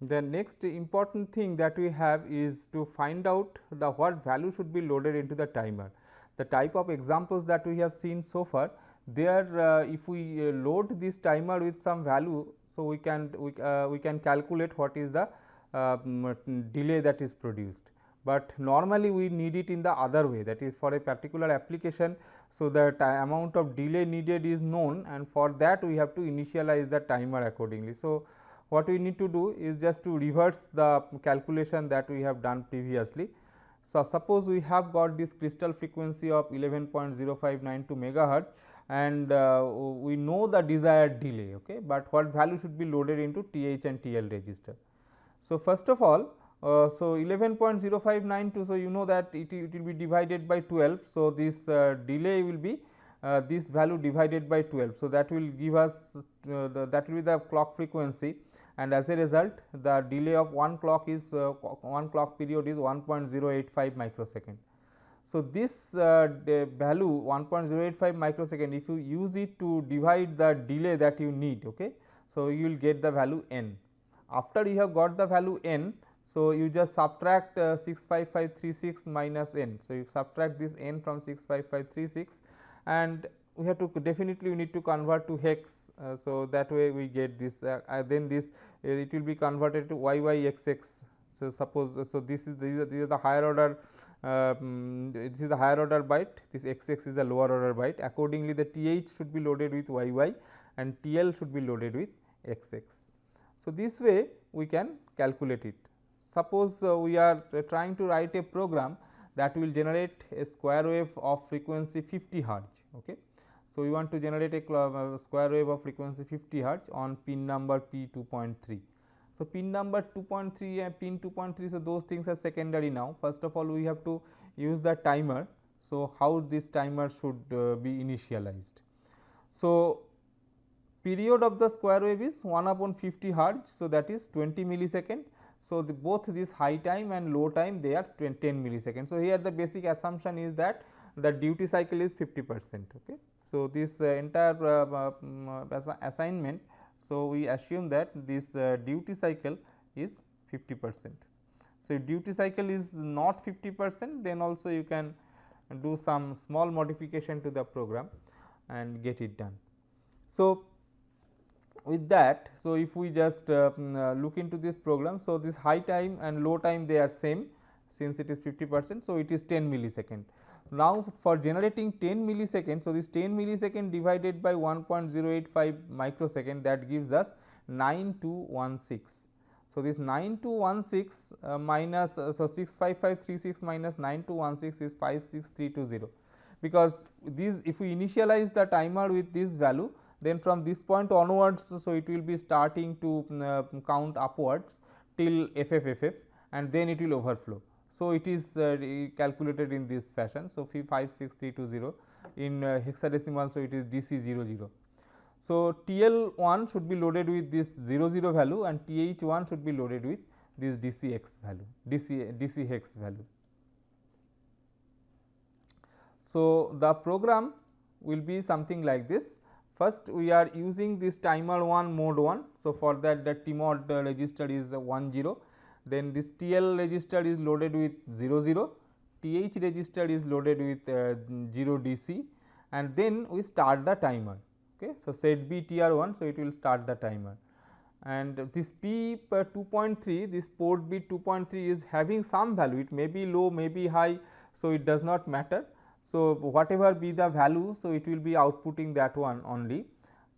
The next important thing that we have is to find out the what value should be loaded into the timer. The type of examples that we have seen so far, there if we load this timer with some value, so we can calculate what is the delay that is produced. But normally we need it in the other way, that is for a particular application. So, the amount of delay needed is known, and for that we have to initialize the timer accordingly. So, what we need to do is just to reverse the calculation that we have done previously. So, suppose we have got this crystal frequency of 11.0592 megahertz, and we know the desired delay, okay, but what value should be loaded into TH and TL register. So, first of all, so 11.0592, so you know that it will be divided by 12. So, this delay will be this value divided by 12. So, that will give us that will be the clock frequency, and as a result the delay of one clock is one clock period is 1.085 microsecond. So, this value 1.085 microsecond, if you use it to divide the delay that you need, okay, so you will get the value n. After you have got the value n, so you just subtract 65536 minus n. So, you subtract this n from 65536, and we have to definitely we need to convert to hex. So, that way we get this then this it will be converted to YYXX. So, suppose so this is these are the higher order this is the higher order byte, this XX is the lower order byte. Accordingly, the TH should be loaded with YY and TL should be loaded with XX. So, this way we can calculate it. Suppose we are trying to write a program that will generate a square wave of frequency 50 hertz. Okay. So, we want to generate a square wave of frequency 50 hertz on pin number P 2.3. So, pin number 2.3 and pin 2.3, so those things are secondary now. First of all, we have to use the timer. So, how this timer should be initialized. So, period of the square wave is 1 upon 50 hertz. So, that is 20 millisecond. So, both this high time and low time they are 10 milliseconds. So, here the basic assumption is that the duty cycle is 50%. Okay. So, this entire assignment, so we assume that this duty cycle is 50%. So, if duty cycle is not 50%, then also you can do some small modification to the program and get it done. So, with that, so if we just look into this program, so this high time and low time they are same, since it is 50%. So, it is 10 millisecond. Now, for generating 10 millisecond, so this 10 millisecond divided by 1.085 microsecond, that gives us 9216. So, this 9216 minus so 65536 minus 9216 is 56320, because these if we initialize the timer with this value, then from this point onwards, so it will be starting to count upwards till FFFF, and then it will overflow. So, it is calculated in this fashion. So, 56320 in hexadecimal, so it is DC 00. So, TL1 should be loaded with this 00 value and TH1 should be loaded with this DCX value, DC hex value. So, the program will be something like this. First, we are using this timer 1 mode 1. So, for that the TMOD register is 10, then this TL register is loaded with 00, TH register is loaded with 0 DC, and then we start the timer. Okay. So, set B TR1, so it will start the timer, and this P 2.3, this port bit 2.3 is having some value, it may be low, may be high. So, it does not matter. So, whatever be the value, so it will be outputting that one only.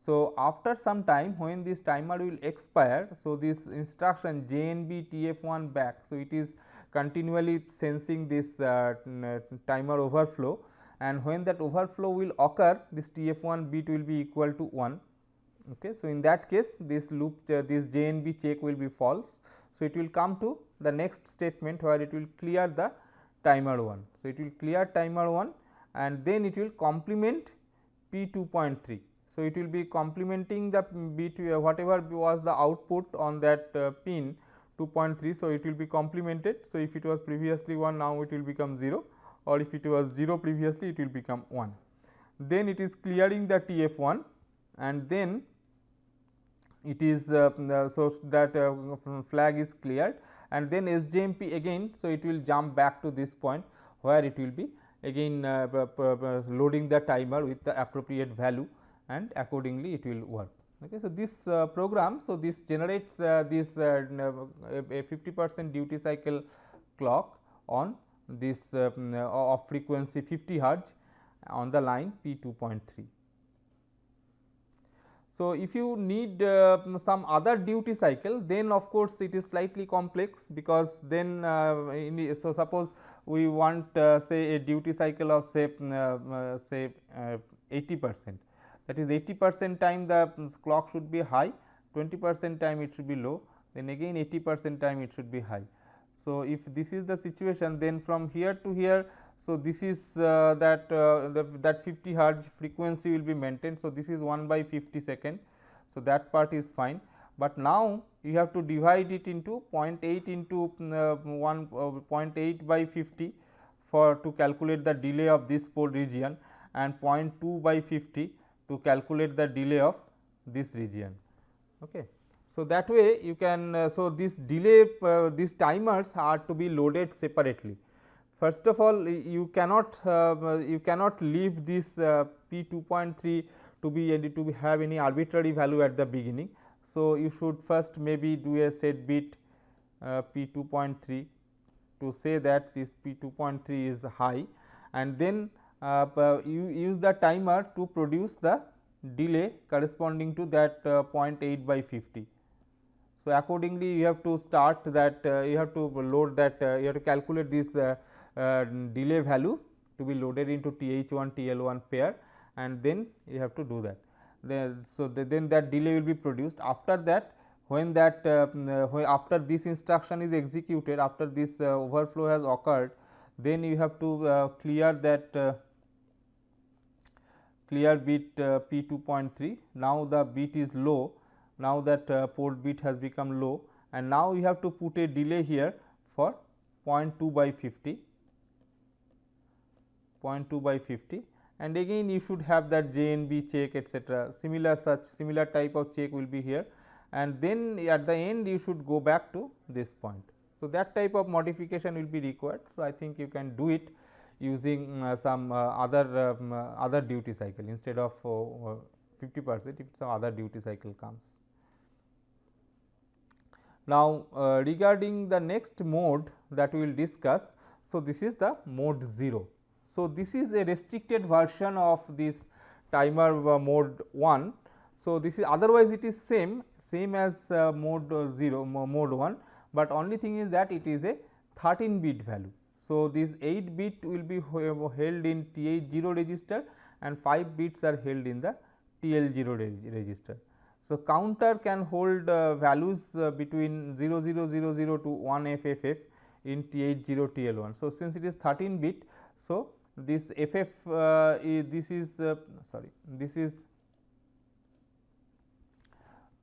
So, after some time when this timer will expire, so this instruction JNB TF1 back, so it is continually sensing this timer overflow, and when that overflow will occur, this TF1 bit will be equal to 1. Okay. So, in that case this loop this JNB check will be false. So, it will come to the next statement where it will clear the timer 1. So, it will clear timer 1 and then it will complement P 2.3. So, it will be complementing the bit whatever was the output on that pin 2.3. So, it will be complemented. So, if it was previously 1, now it will become 0, or if it was 0 previously, it will become 1. Then it is clearing the TF1 and then it is so that flag is cleared, and then SJMP again. So, it will jump back to this point where it will be again loading the timer with the appropriate value, and accordingly it will work. Okay. So, this program, so this generates this a 50% duty cycle clock on this of frequency 50 hertz on the line P 2.3. So, if you need some other duty cycle, then of course, it is slightly complex, because then so suppose we want say a duty cycle of say 80%, that is 80% time the clock should be high, 20% time it should be low, then again 80% time it should be high. So, if this is the situation, then from here to here, so this is that 50 hertz frequency will be maintained. So, this is 1 by 50 second. So, that part is fine, but now you have to divide it into 0.8 into 0.8 by 50 for to calculate the delay of this pole region, and 0.2 by 50 to calculate the delay of this region. Okay. So, that way you can so this delay these timers are to be loaded separately. First of all, you cannot leave this P 2.3 to be have any arbitrary value at the beginning. So, you should first maybe do a set bit P 2.3 to say that this P 2.3 is high, and then you use the timer to produce the delay corresponding to that 0.8 by 50. So, accordingly you have to start that you have to load that you have to calculate this delay value to be loaded into TH1 TL1 pair, and then you have to do that. Then that delay will be produced. After that, when that after this instruction is executed, after this overflow has occurred, then you have to clear that clear bit P 2.3. Now, the bit is low. Now, that port bit has become low, and now you have to put a delay here for 0.2 by 50, 0.2 by 50, and again you should have that JNB check, etc. Similar type of check will be here, and then at the end you should go back to this point. So, that type of modification will be required. So, I think you can do it using some other duty cycle instead of 50%, if some other duty cycle comes. Now, regarding the next mode that we will discuss, so this is the mode 0. So, this is a restricted version of this timer mode 1. So, this is otherwise it is same as mode 0 mode 1, but only thing is that it is a 13 bit value. So, this 8 bit will be held in TH0 register, and 5 bits are held in the TL0 register. So, counter can hold values between 0000 to 1FFF in TH0 TL1. So, since it is 13 bit, so this FF this is this is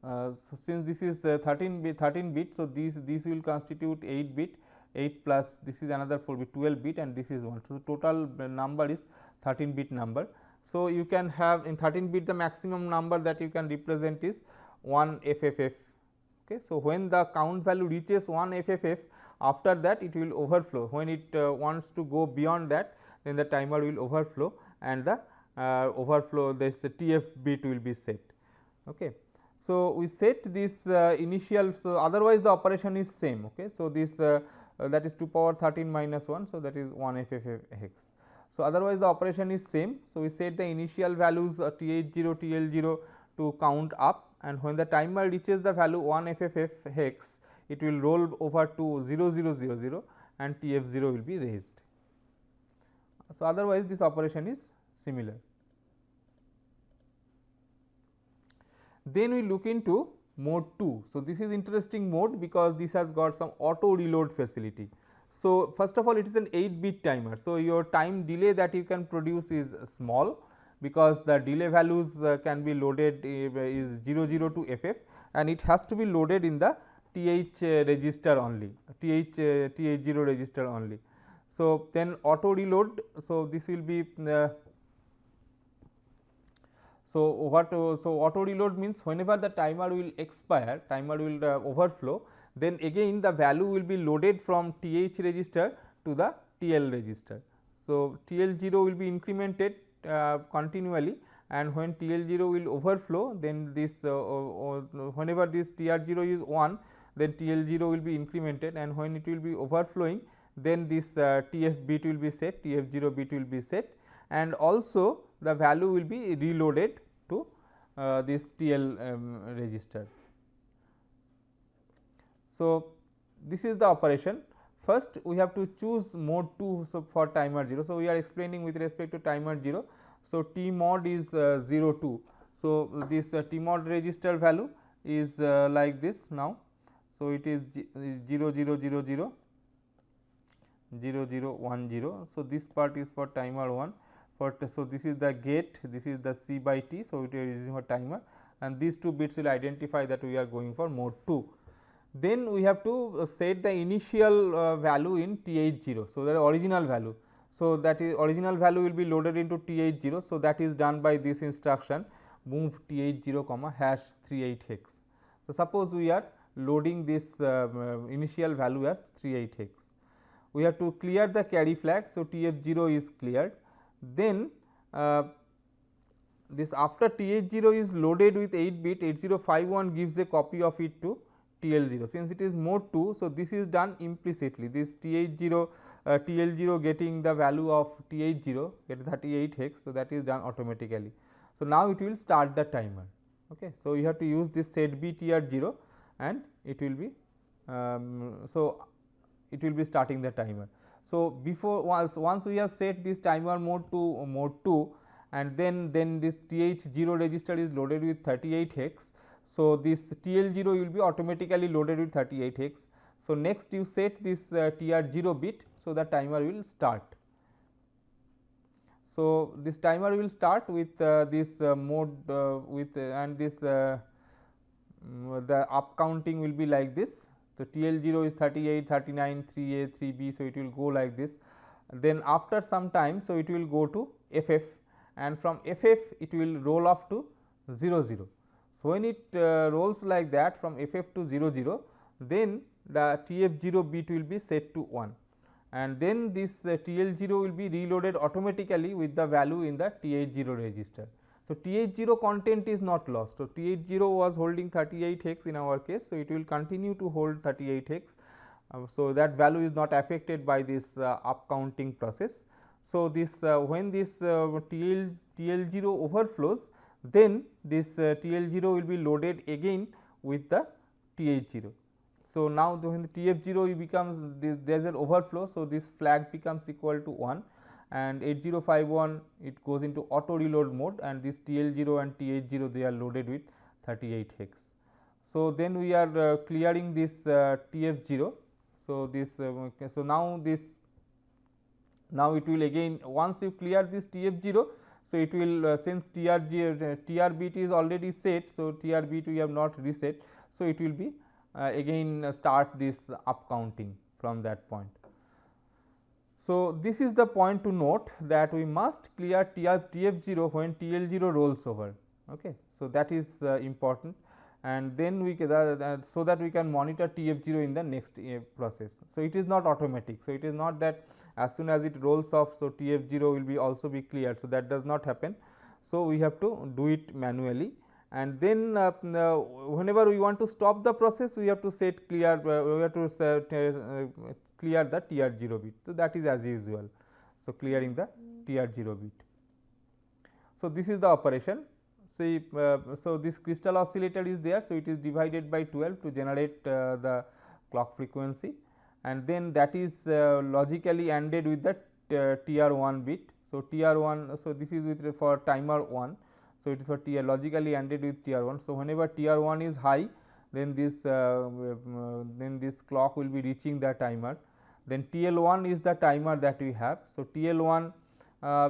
so since this is 13 bit, so this will constitute 8 bit, 8 plus this is another 4 bit, 12 bit, and this is 1. So, total number is 13 bit number. So, you can have in 13 bit the maximum number that you can represent is 1 FFF. Okay. So, when the count value reaches 1 FFF, after that it will overflow. When it wants to go beyond that, then the timer will overflow, and the overflow this TF bit will be set. Okay. So, we set this initial. So, otherwise the operation is same. Okay. So, this that is 2 power 13 minus 1. So, that is 1 FFF hex. So, otherwise the operation is same. So, we set the initial values TH0 TL0 to count up, and when the timer reaches the value 1 FFF hex, it will roll over to 0000 and TF0 will be raised. So, otherwise this operation is similar. Then we look into mode 2. So, this is interesting mode because this has got some auto reload facility. So, first of all it is an 8 bit timer. So, your time delay that you can produce is small, because the delay values can be loaded is 00 to FF, and it has to be loaded in the TH register only, TH0 register only. So, then auto reload. So, this will be So, so auto reload means whenever the timer will expire, timer will overflow, then again the value will be loaded from TH register to the TL register. So, TL0 will be incremented continually, and when TL0 will overflow, then this whenever this TR0 is 1, then TL0 will be incremented, and when it will be overflowing, then this TF bit will be set, TF0 bit will be set, and also the value will be reloaded to this TL register. So, this is the operation. First we have to choose mode 2 so for timer 0. So, we are explaining with respect to timer 0. So, T mod is 0 2. So, this T mod register value is like this now. So, it is 0 0 0 0 0 0 1 0. So, this part is for timer 1 for so this is the gate, this is the C by T. So, it is using for timer, and these two bits will identify that we are going for mode 2. Then we have to set the initial value in TH0. So, the original value. So, that is original value will be loaded into TH0. So, that is done by this instruction move TH0 comma hash 38 hex. So, suppose we are loading this initial value as 38 hex. We have to clear the carry flag. So, TF0 is cleared. Then this after TH0 is loaded with 8 bit, 8051 gives a copy of it to TL0. Since it is mode 2, so this is done implicitly, this TH0 TL0 getting the value of TH0 get 38 hex. So, that is done automatically. So, now it will start the timer. Okay. So, you have to use this set B TR0, and it will be so it will be starting the timer. So, before once we have set this timer mode to mode 2, and then this TH0 register is loaded with 38 hex. So, this TL0 will be automatically loaded with 38 hex. So, next you set this TR0 bit. So, the timer will start. So, this timer will start with this mode with and this the up counting will be like this. So, TL0 is 38, 39, 3A, 3B. So, it will go like this. Then after some time, so it will go to FF, and from FF it will roll off to 0 0. So, when it rolls like that from FF to 0 0, then the TF0 bit will be set to 1, and then this TL0 will be reloaded automatically with the value in the TH0 register. So, TH0 content is not lost. So, TH0 was holding 38 hex in our case. So, it will continue to hold 38 hex. So, that value is not affected by this up counting process. So, this when this TL0 overflows, then this TL0 will be loaded again with the TH0. So, now when the TF0 becomes there is an overflow. So, this flag becomes equal to 1, and 8051 it goes into auto reload mode, and this TL0 and TH0 they are loaded with 38 hex. So, then we are clearing this TF0. So, this so now this now it will again once you clear this TF0. So, it will since TR bit is already set. So, TR bit we have not reset. So, it will be again start this up counting from that point. So, this is the point to note that we must clear TF0 when TL0 rolls over. Okay. So, that is important, and then we can so that we can monitor TF0 in the next process. So, it is not automatic. So, it is not that as soon as it rolls off, so TF0 will be also be cleared. So, that does not happen. So, we have to do it manually, and then whenever we want to stop the process, we have to set clear we have to set, clear the TR0 bit. So, that is as usual. So, clearing the TR0 bit. So, this is the operation. See, so this crystal oscillator is there. So, it is divided by 12 to generate the clock frequency, and then that is logically ANDed with the TR1 bit. So, TR1, so this is with for timer 1. So, it is for TR logically ANDed with TR1. So, whenever TR1 is high, then this clock will be reaching the timer. Then TL1 is the timer that we have. So, TL1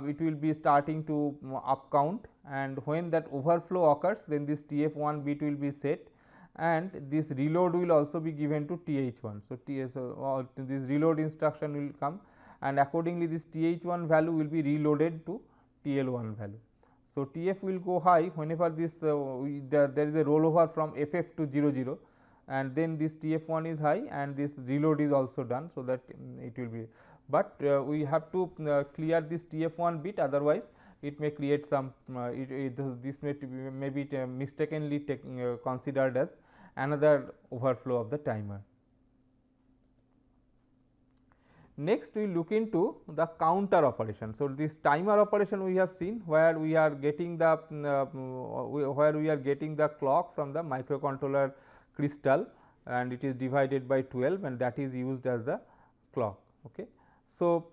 it will be starting to up count, and when that overflow occurs, then this TF1 bit will be set, and this reload will also be given to TH1. So, this reload instruction will come, and accordingly this TH1 value will be reloaded to TL1 value. So, Tf will go high whenever this there is a rollover from Ff to 00, and then this Tf1 is high and this reload is also done. So, that it will be, but we have to clear this Tf1 bit, otherwise it may create some this may be mistakenly considered as another overflow of the timer. Next we look into the counter operation. So, this timer operation we have seen, where we are getting the clock from the microcontroller crystal, and it is divided by 12, and that is used as the clock. Okay. So,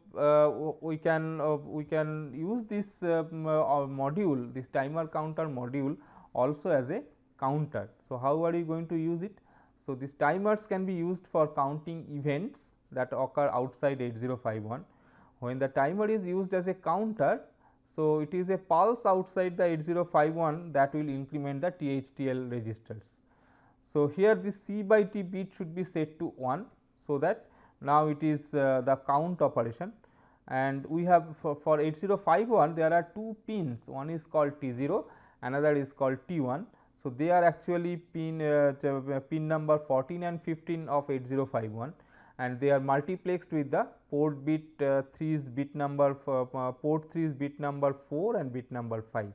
we can use this module, this timer counter module also as a counter. So, how are you going to use it? So, these timers can be used for counting events that occur outside 8051. When the timer is used as a counter, so it is a pulse outside the 8051 that will increment the THTL registers. So, here this C by T bit should be set to 1. So, that now it is the count operation, and we have for 8051 there are two pins, one is called T0, another is called T1. So, they are actually pin number 14 and 15 of 8051, and they are multiplexed with the port bit 3's bit number port 3's bit number 4 and bit number 5.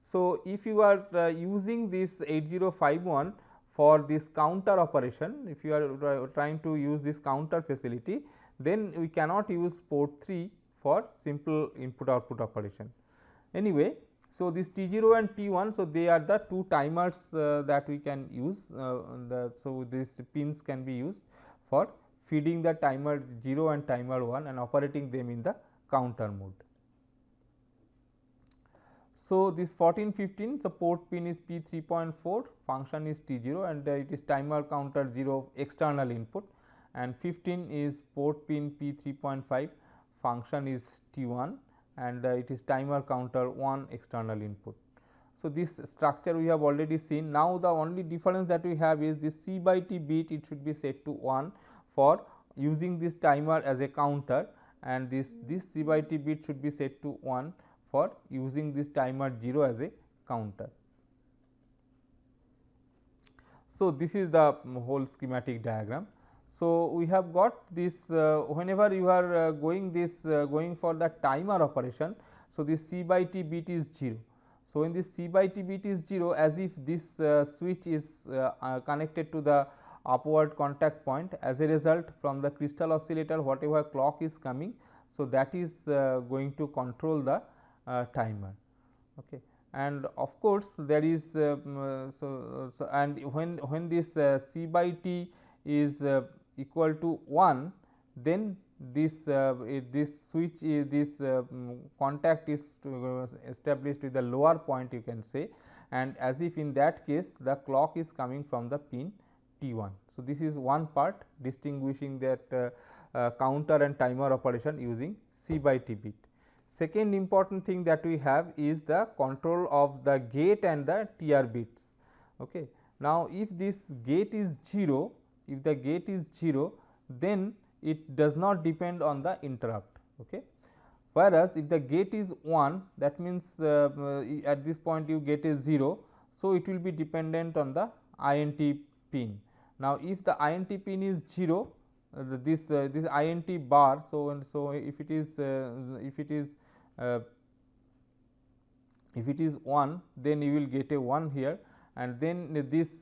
So, if you are using this 8051 for this counter operation, if you are trying to use this counter facility, then we cannot use port 3 for simple input output operation. Anyway, so this T0 and T1, so they are the two timers that we can use. So, these pins can be used for feeding the timer 0 and timer 1 and operating them in the counter mode. So, this 14 15, so port pin is P 3.4, function is T0, and it is timer counter 0 external input, and 15 is port pin P 3.5, function is T1, and it is timer counter 1 external input. So, this structure we have already seen. Now, the only difference that we have is this C by T bit, it should be set to 1 for using this timer as a counter, and this C by T bit should be set to 1 for using this timer 0 as a counter. So, this is the whole schematic diagram. So, we have got this whenever you are going for the timer operation. So, this C by T bit is 0. So, when this C by T bit is 0, as if this switch is connected to the upward contact point, as a result from the crystal oscillator whatever clock is coming. So, that is going to control the timer. Okay. And of course, there is and when this C by T is equal to 1, then this switch is this contact is established with the lower point, you can say, and as if in that case the clock is coming from the pin T1. So, this is one part distinguishing that counter and timer operation using C by T bit. Second important thing that we have is the control of the gate and the TR bits. Okay. Now, if this gate is 0, if the gate is 0, then it does not depend on the interrupt. Okay. Whereas, if the gate is 1, that means at this point you get a 0. So, it will be dependent on the INT pin. Now, if the INT pin is 0, this INT bar. So, and so if it is 1, then you will get a 1 here, and then this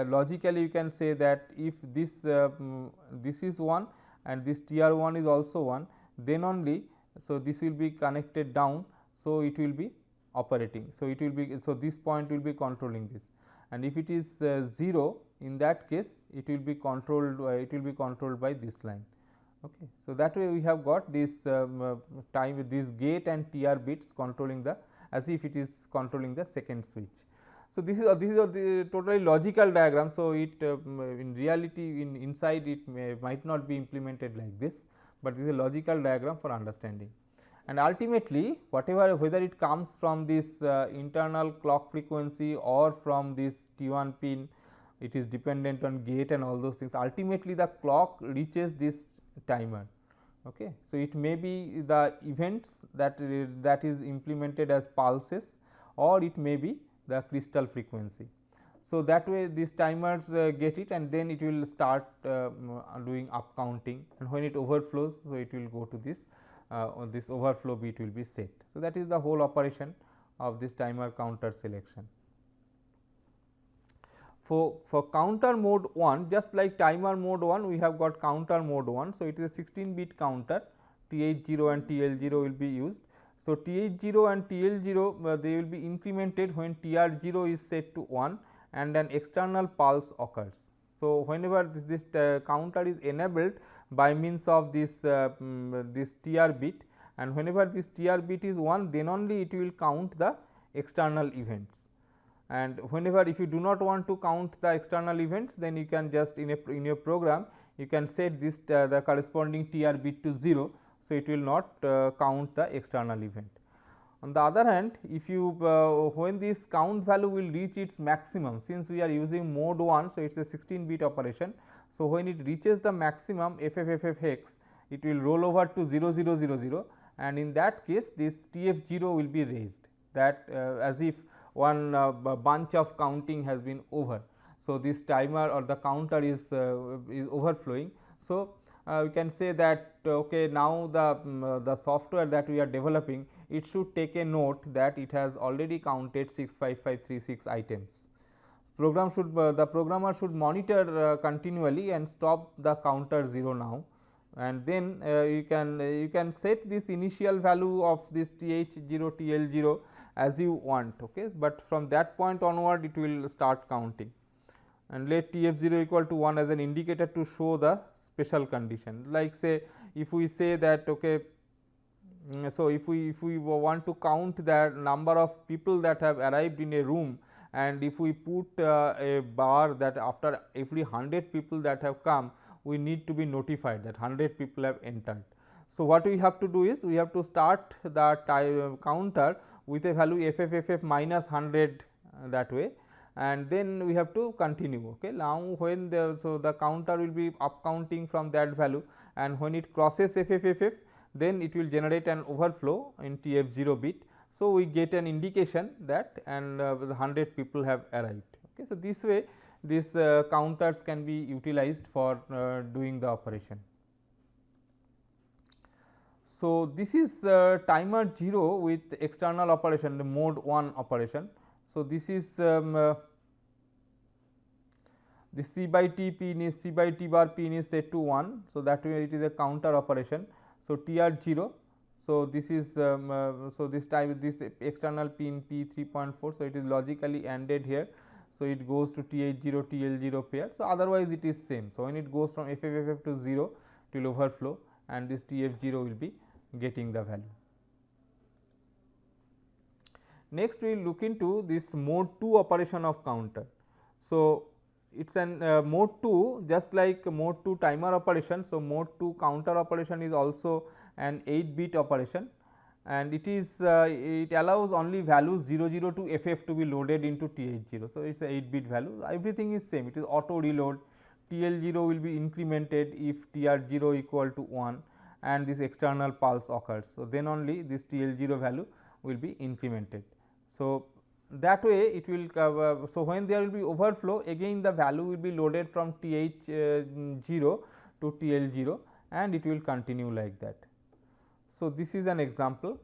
logically you can say that if this this is 1 and this TR1 is also 1, then only, so this will be connected down. So, it will be operating. So, it will be, so this point will be controlling this, and if it is 0, in that case it will be controlled by this line. Okay. So, that way we have got this time with this gate and TR bits controlling the, as if it is controlling the second switch. So, this is the totally logical diagram. So, it in reality inside it might not be implemented like this, but this is a logical diagram for understanding. And ultimately whether it comes from this internal clock frequency or from this T1 pin, it is dependent on gate and all those things. Ultimately, the clock reaches this timer. Okay. So, it may be the events that is implemented as pulses, or it may be the crystal frequency. So, that way these timers get it, and then it will start doing up counting, and when it overflows, so it will go to this overflow bit will be set. So, that is the whole operation of this timer counter selection. For counter mode 1, just like timer mode 1, we have got counter mode 1. So, it is a 16 bit counter, TH0 and TL0 will be used. So, TH0 and TL0 they will be incremented when TR0 is set to 1 and an external pulse occurs. So, whenever this counter is enabled by means of this TR bit, and whenever this TR bit is 1, then only it will count the external events. And whenever if you do not want to count the external events, then you can just in your program you can set this the corresponding TR bit to 0. So, it will not count the external event. On the other hand, if you when this count value will reach its maximum, since we are using mode 1, so it is a 16 bit operation. So, when it reaches the maximum FFFF hex, it will roll over to 0000, and in that case this TF0 will be raised, that as if one bunch of counting has been over. So, this timer or the counter is overflowing. So, we can say that okay, now the software that we are developing, it should take a note that it has already counted 65536 items. The programmer should monitor continually and stop the counter 0 now, and then you can set this initial value of this TH0 TL0 as you want, okay, but from that point onward it will start counting, and let TF0 equal to 1 as an indicator to show the special condition. Like say if we say that okay, so if we want to count the number of people that have arrived in a room, and if we put a bar that after every 100 people that have come, we need to be notified that 100 people have entered. So, what we have to do is we have to start the counter with a value FFFF minus 100 that way, and then we have to continue. Okay. Now, when the counter will be up counting from that value, and when it crosses FFFF, then it will generate an overflow in TF0 bit. So, we get an indication that and 100 people have arrived. Okay. So, this way these counters can be utilized for doing the operation. So, this is timer 0 with external operation, the mode 1 operation. So, this is the C by T pin is C by T bar pin is set to 1. So, that way it is a counter operation. So, TR 0. So, this is so this type this external pin P 3.4. So, it is logically ANDed here. So, it goes to TH 0 TL 0 pair. So, otherwise it is same. So, when it goes from FFFF to 0, it will overflow, and this TF 0 will be getting the value. Next, we will look into this mode 2 operation of counter. So, it is an mode 2 just like mode 2 timer operation. So, mode 2 counter operation is also an 8 bit operation, and it is it allows only values 00 to FF to be loaded into TH0. So, it is a 8 bit value, everything is same, it is auto reload. TL0 will be incremented if TR0 equal to 1 and this external pulse occurs. So, then only this TL0 value will be incremented. So, that way it will so when there will be overflow, again the value will be loaded from TH0 to TL0, and it will continue like that. So, this is an example.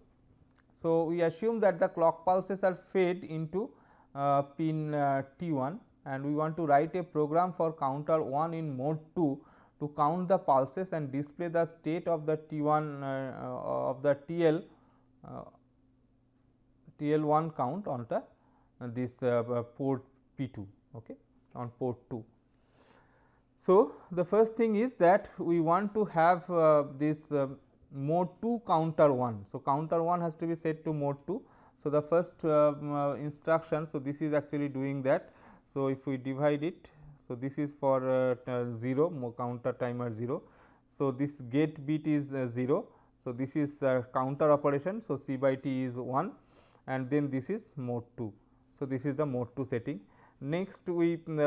So, we assume that the clock pulses are fed into pin T1, and we want to write a program for counter 1 in mode 2 to count the pulses and display the state of the T1 of the TL1 count on the this port P2, okay, on port 2. So, the first thing is that we want to have this mode 2 counter 1. So, counter 1 has to be set to mode 2. So, the first instruction, so this is actually doing that. So, if we divide it, so this is for 0 counter timer 0. So, this get bit is 0. So, this is counter operation. So, C by T is 1, and then this is mode 2. So, this is the mode 2 setting. Next, we will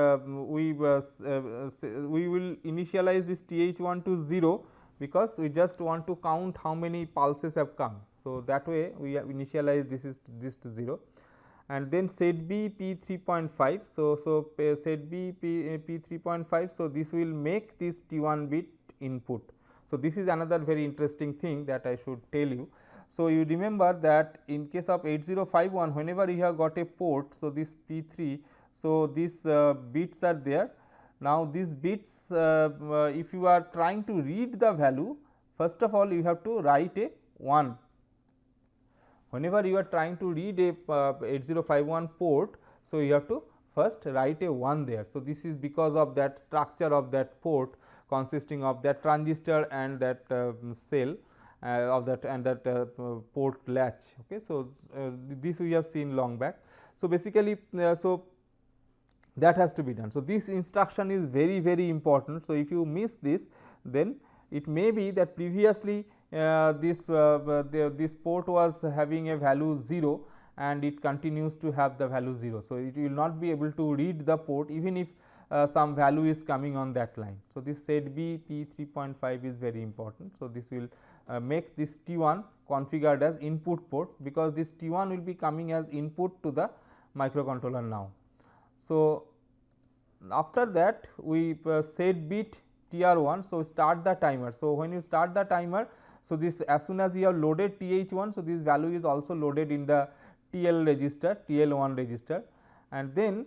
initialize this TH1 to 0, because we just want to count how many pulses have come. So, that way we initialize this to 0, and then set B P 3.5. So, set B P 3.5. So, this will make this T1 bit input. So, this is another very interesting thing that I should tell you. So, you remember that in case of 8051, whenever you have got a port, so this P 3, so these bits are there. Now, these bits if you are trying to read the value, first of all you have to write a 1. Whenever you are trying to read a 8051 port, so you have to first write a 1 there. So, this is because of that structure of that port consisting of that transistor and that cell of that and that port latch. Okay. So, this we have seen long back. So, basically so that has to be done. So, this instruction is very very important. So, if you miss this, then it may be that previously this port was having a value 0 and it continues to have the value 0. So, it will not be able to read the port even if some value is coming on that line. So, this set B P 3.5 is very important. So, this will make this T1 configured as input port, because this T1 will be coming as input to the microcontroller now. So, after that we set bit TR1. So, start the timer. So, when you start the timer, so this as soon as you have loaded TH1, so this value is also loaded in the TL register, TL1 register, and then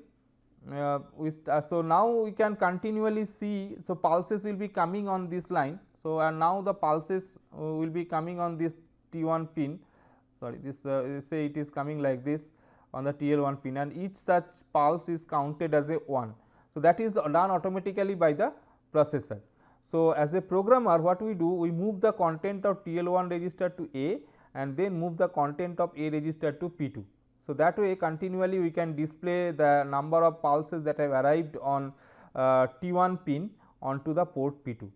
so now we can continually see. So, pulses will be coming on this line. So, and now the pulses will be coming on this T1 pin, sorry, this say it is coming like this on the TL1 pin, and each such pulse is counted as a 1. So, that is done automatically by the processor. So, as a programmer, what we do, we move the content of TL1 register to A and then move the content of A register to P2. So, that way continually we can display the number of pulses that have arrived on T1 pin onto the port P2.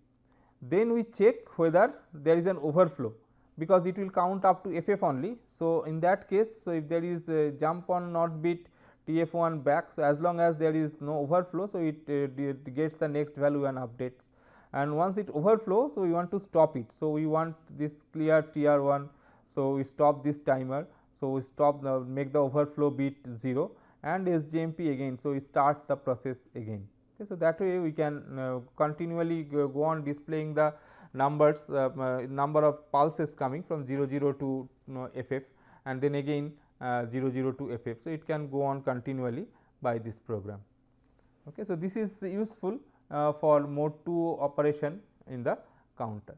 Then we check whether there is an overflow, because it will count up to FF only. So, in that case, so if there is a jump on not bit TF1 back, so as long as there is no overflow, so it gets the next value and updates, and once it overflows, so we want to stop it. So, we want this clear TR1. So, we stop this timer. So, we stop make the overflow bit 0 and SJMP again. So, we start the process again. Okay. So, that way we can continually go on displaying the numbers, number of pulses coming from 00 to FF, and then again 00 to FF. So, it can go on continually by this program. Okay. So, this is useful for mode 2 operation in the counter.